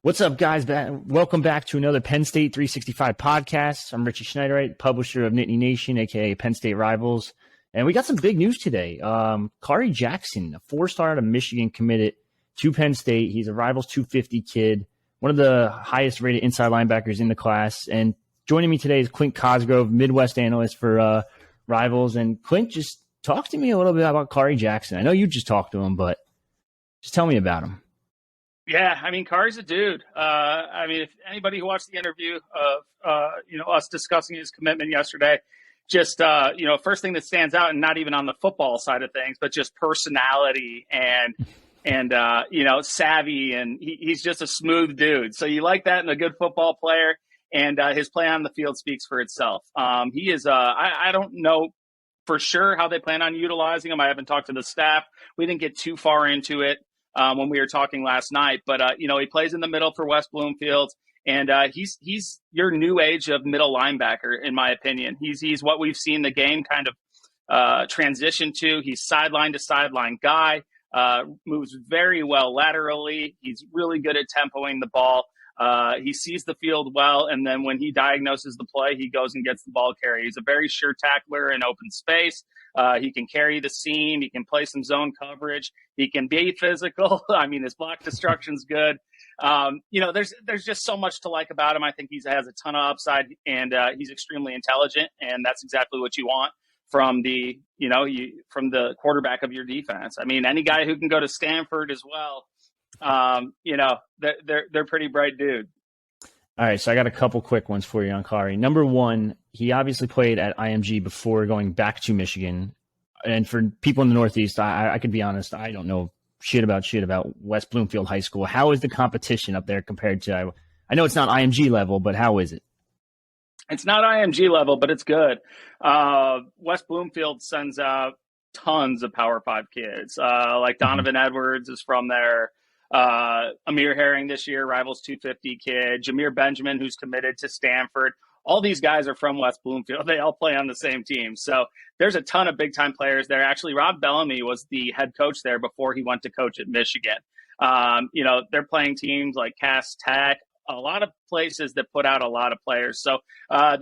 What's up, guys? Welcome back to another Penn State 365 podcast. I'm Richard Schnyderite, publisher of Nittany Nation, a.k.a. Penn State Rivals. And we got some big news today. Kari Jackson, a four-star out of Michigan, committed to Penn State. He's a Rivals 250 kid, one of the highest-rated inside linebackers in the class. And joining me today is Clint Cosgrove, Midwest analyst for Rivals. And Clint, just talk to me a little bit about Kari Jackson. I know you just talked to him, but just tell me about him. Yeah, I mean, Kari's a dude. If anybody who watched the interview of, us discussing his commitment yesterday, just, first thing that stands out, and not even on the football side of things, but just personality and savvy, and he's just a smooth dude. So you like that in a good football player, and his play on the field speaks for itself. He is, I don't know for sure how they plan on utilizing him. I haven't talked to the staff. We didn't get too far into it when we were talking last night, but he plays in the middle for West Bloomfield, and he's your new age of middle linebacker, in my opinion. He's what we've seen the game kind of transition to. He's sideline to sideline guy, moves very well laterally. He's really good at tempoing the ball. He sees the field well, and then when he diagnoses the play, he goes and gets the ball carry. He's a very sure tackler in open space. He can carry the seam. He can play some zone coverage. He can be physical. I mean, his block destruction's good. There's just so much to like about him. I think he has a ton of upside, and he's extremely intelligent, and that's exactly what you want from the quarterback of your defense. I mean, any guy who can go to Stanford as well, they're pretty bright dude. All right, so I got a couple quick ones for you on Kari. Number one, he obviously played at IMG before going back to Michigan. And for people in the Northeast, I could be honest, I don't know shit about West Bloomfield High School. How is the competition up there compared to, I know it's not IMG level, but how is it? It's not IMG level, but it's good. West Bloomfield sends out tons of Power 5 kids. Like Donovan Edwards is from there. Amir Herring this year, Rivals 250 kid. Jameer Benjamin, who's committed to Stanford. All these guys are from West Bloomfield. They all play on the same team. So there's a ton of big-time players there. Actually, Rob Bellamy was the head coach there before he went to coach at Michigan. They're playing teams like Cass Tech, a lot of places that put out a lot of players. So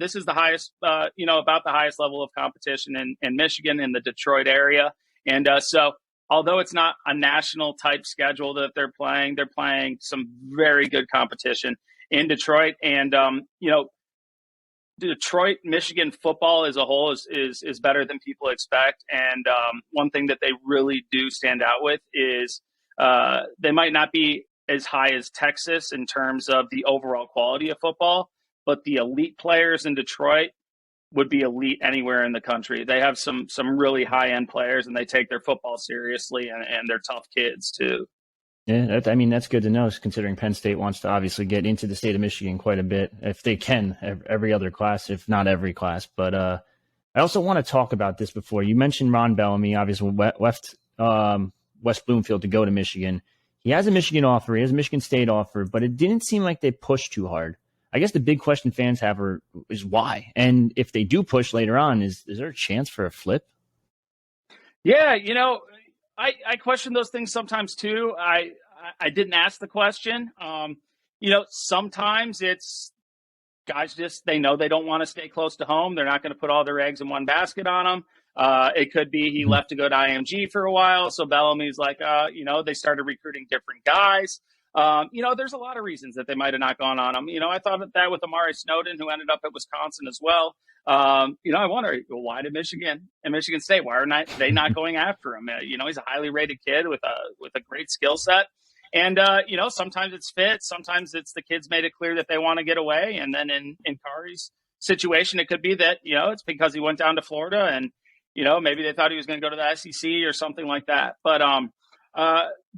this is the highest, about the highest level of competition in Michigan, in the Detroit area. And so although it's not a national type schedule that they're playing some very good competition in Detroit. And, Detroit, Michigan football as a whole is better than people expect. And one thing that they really do stand out with is they might not be as high as Texas in terms of the overall quality of football, but the elite players in Detroit would be elite anywhere in the country. They have some really high-end players, and they take their football seriously, and they're tough kids too. Yeah, that's good to know, considering Penn State wants to obviously get into the state of Michigan quite a bit, if they can, every other class, if not every class. But I also want to talk about this before. You mentioned Ron Bellamy, obviously left West Bloomfield to go to Michigan. He has a Michigan offer. He has a Michigan State offer, but it didn't seem like they pushed too hard. I guess the big question fans have is why? And if they do push later on, is there a chance for a flip? Yeah, I question those things sometimes too. I didn't ask the question. Sometimes it's guys they know they don't want to stay close to home. They're not going to put all their eggs in one basket on them. It could be he left to go to IMG for a while. So Bellamy's like, they started recruiting different guys. There's a lot of reasons that they might have not gone on him. I thought of that with Amari Snowden, who ended up at Wisconsin as well. I wonder, why did Michigan and Michigan State, why are they not going after him? He's a highly rated kid with a great skill set. And, sometimes it's fit. Sometimes it's the kids made it clear that they want to get away. And then in Kari's situation, it could be that, it's because he went down to Florida and, maybe they thought he was going to go to the SEC or something like that. But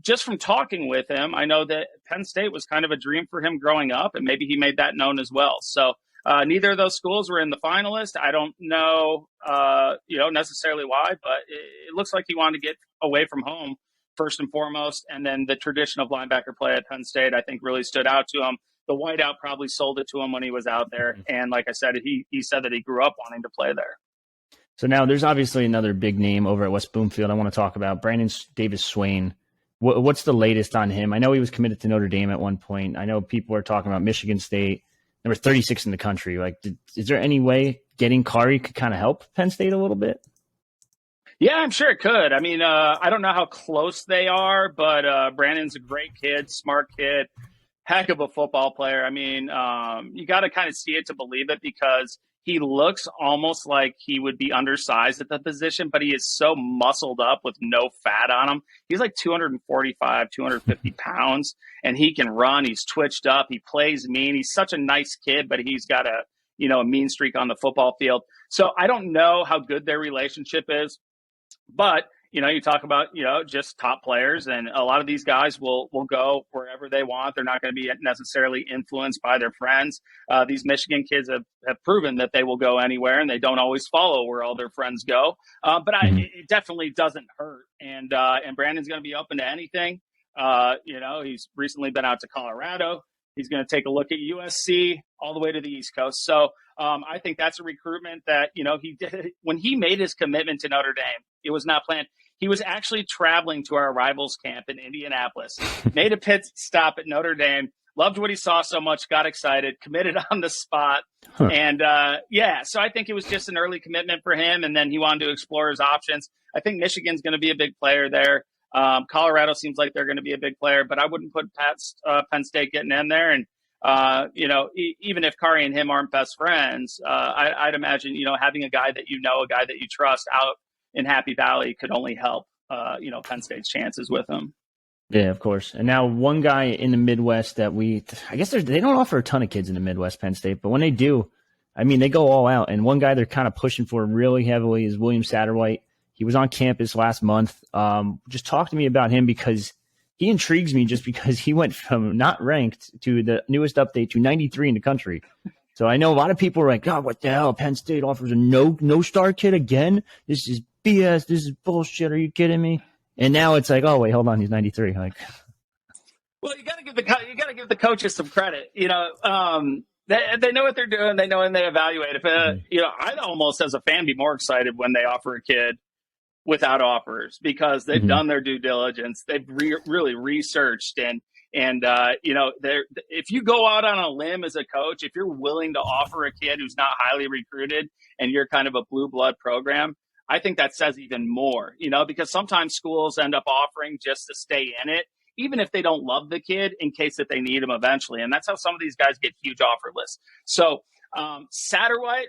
just from talking with him, I know that Penn State was kind of a dream for him growing up, and maybe he made that known as well. So neither of those schools were in the finalist. I don't know, necessarily why, but it looks like he wanted to get away from home first and foremost. And then the tradition of linebacker play at Penn State, I think, really stood out to him. The whiteout probably sold it to him when he was out there. Mm-hmm. And like I said, he said that he grew up wanting to play there. So now there's obviously another big name over at West Bloomfield I want to talk about, Brandon Davis Swain. What's the latest on him? I know he was committed to Notre Dame at one point. I know people are talking about Michigan State. Number 36 in the country. Like, is there any way getting Kari could kind of help Penn State a little bit? Yeah, I'm sure it could. I mean, I don't know how close they are, but Brandon's a great kid, smart kid, heck of a football player. I mean, you got to kind of see it to believe it, because he looks almost like he would be undersized at the position, but he is so muscled up with no fat on him. He's like 245, 250 pounds, and he can run. He's twitched up. He plays mean. He's such a nice kid, but he's got a mean streak on the football field. So I don't know how good their relationship is. But, you talk about, just top players, and a lot of these guys will go wherever they want. They're not going to be necessarily influenced by their friends. These Michigan kids have proven that they will go anywhere, and they don't always follow where all their friends go. But it definitely doesn't hurt. And Brandon's going to be open to anything. He's recently been out to Colorado. He's going to take a look at USC all the way to the East Coast. So I think that's a recruitment that, he did when he made his commitment to Notre Dame. It was not planned. He was actually traveling to our rivals camp in Indianapolis, made a pit stop at Notre Dame, loved what he saw so much, got excited, committed on the spot. Huh. And so I think it was just an early commitment for him. And then he wanted to explore his options. I think Michigan's going to be a big player there. Colorado seems like they're going to be a big player, but I wouldn't put past Penn State getting in there. And, even if Kari and him aren't best friends, I'd imagine, having a guy that a guy that you trust out in Happy Valley could only help, Penn State's chances with him. Yeah, of course. And now one guy in the Midwest that I guess they don't offer a ton of kids in the Midwest, Penn State, but when they do, I mean, they go all out. And one guy they're kind of pushing for really heavily is William Satterwhite. He was on campus last month. Just talk to me about him, because he intrigues me just because he went from not ranked to the newest update to 93 in the country. So I know a lot of people are like, God, what the hell? Penn State offers a no star kid again? This is BS. This is bullshit. Are you kidding me? And now it's like, oh wait, hold on, he's 93. Like, well, you got to give the coaches some credit. They know what they're doing. They know when they evaluate. If I'd almost, as a fan, be more excited when they offer a kid without offers, because they've done their due diligence. They've really researched and if you go out on a limb as a coach, if you're willing to offer a kid who's not highly recruited and you're kind of a blue blood program, I think that says even more, because sometimes schools end up offering just to stay in it, even if they don't love the kid, in case that they need him eventually. And that's how some of these guys get huge offer lists. So Satterwhite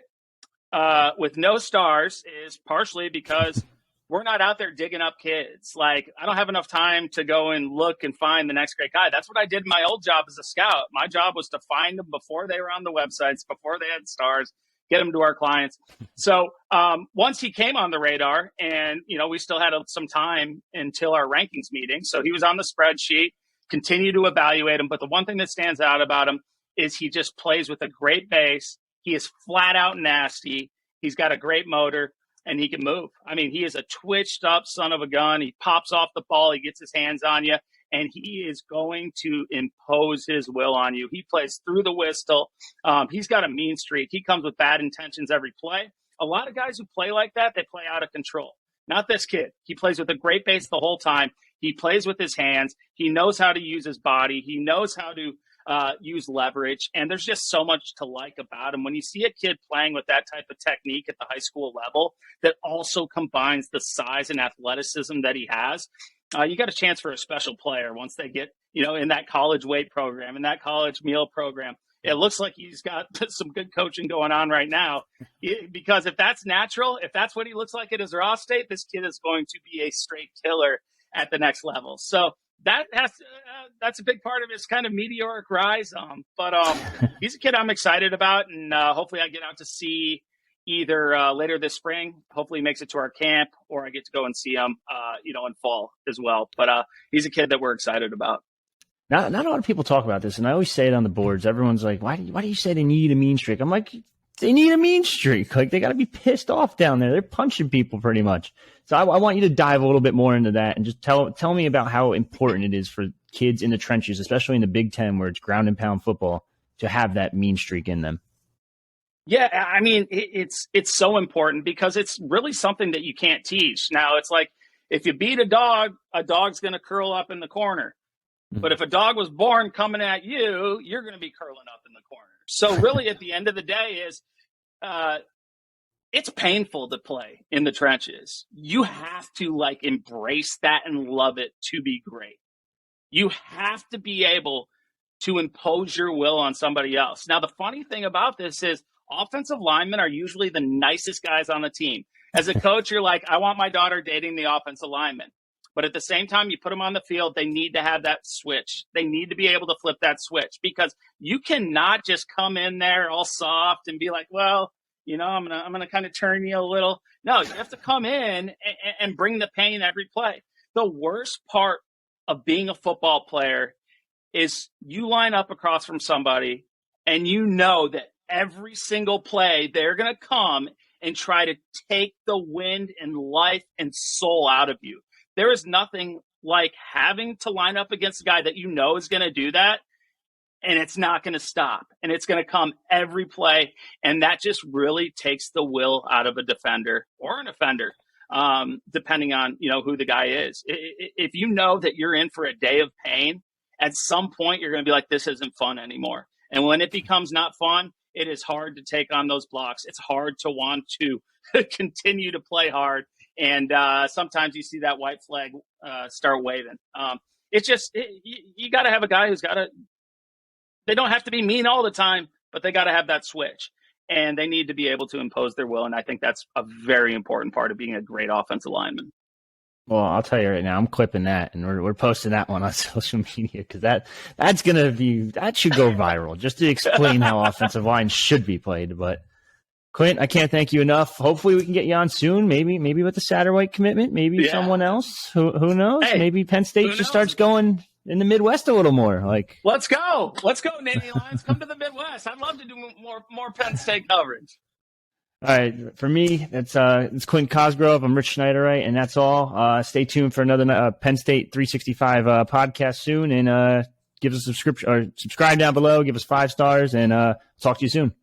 with no stars is partially because we're not out there digging up kids. Like, I don't have enough time to go and look and find the next great guy. That's what I did in my old job as a scout. My job was to find them before they were on the websites, before they had stars, get them to our clients. So once he came on the radar, and, we still had some time until our rankings meeting. So he was on the spreadsheet, continue to evaluate him. But the one thing that stands out about him is he just plays with a great base. He is flat out nasty. He's got a great motor. And he can move. I mean, he is a twitched up son of a gun. He pops off the ball. He gets his hands on you, and he is going to impose his will on you. He plays through the whistle. He's got a mean streak. He comes with bad intentions every play. A lot of guys who play like that, they play out of control. Not this kid. He plays with a great base the whole time. He plays with his hands. He knows how to use his body. He knows how to use leverage. And there's just so much to like about him. When you see a kid playing with that type of technique at the high school level that also combines the size and athleticism that he has, you got a chance for a special player once they get, in that college weight program, in that college meal program. It looks like he's got some good coaching going on right now, because if that's natural, if that's what he looks like at his raw state, this kid is going to be a straight killer at the next level. So that's a big part of his kind of meteoric rise. But he's a kid I'm excited about, and hopefully I get out to see either later this spring. Hopefully he makes it to our camp, or I get to go and see him, in fall as well. But he's a kid that we're excited about. Not a lot of people talk about this, and I always say it on the boards. Everyone's like, why do you say they need a mean streak? I'm like, they need a mean streak. Like, they got to be pissed off down there. They're punching people pretty much. So I want you to dive a little bit more into that and just tell me about how important it is for kids in the trenches, especially in the Big Ten where it's ground and pound football, to have that mean streak in them. Yeah, I mean, it's so important because it's really something that you can't teach. Now, it's like, If you beat a dog's going to curl up in the corner. But if a dog was born coming at you, you're going to be curling up in the corner. So really at the end of the day is it's painful to play in the trenches. You have to like embrace that and love it to be great. You have to be able to impose your will on somebody else. Now, the funny thing about this is offensive linemen are usually the nicest guys on the team. As a coach, you're like, I want my daughter dating the offensive lineman. But at the same time, you put them on the field, they need to have that switch. They need to be able to flip that switch because you cannot just come in there all soft and be like, well, you know, I'm gonna kind of turn you a little. No, you have to come in and bring the pain every play. The worst part of being a football player is you line up across from somebody and you know that every single play they're going to come and try to take the wind and life and soul out of you. There is nothing like having to line up against a guy that you know is going to do that, and it's not going to stop, and it's going to come every play, and that just really takes the will out of a defender or an offender, depending on, you know, who the guy is. If you know that you're in for a day of pain, at some point you're going to be like, this isn't fun anymore. And when it becomes not fun, it is hard to take on those blocks. It's hard to want to continue to play hard. And sometimes you see that white flag start waving. It's just you got to have a guy who's got to – they don't have to be mean all the time, but they got to have that switch. And they need to be able to impose their will. And I think that's a very important part of being a great offensive lineman. Well, I'll tell you right now, I'm clipping that, and we're posting that one on social media because that should go viral just to explain how offensive line should be played. But Clint, I can't thank you enough. Hopefully we can get you on soon. Maybe with the Satterwhite commitment. Maybe someone else. Who knows? Hey, maybe Penn State just starts going in the Midwest a little more. Like, let's go, Nittany Lions. Come to the Midwest. I'd love to do more Penn State coverage. All right, for me, it's Clint Cosgrove. I'm Rich Schnyderite, and that's all. Stay tuned for another Penn State 365 podcast soon, and give us a subscribe down below. Give us 5 stars, and talk to you soon.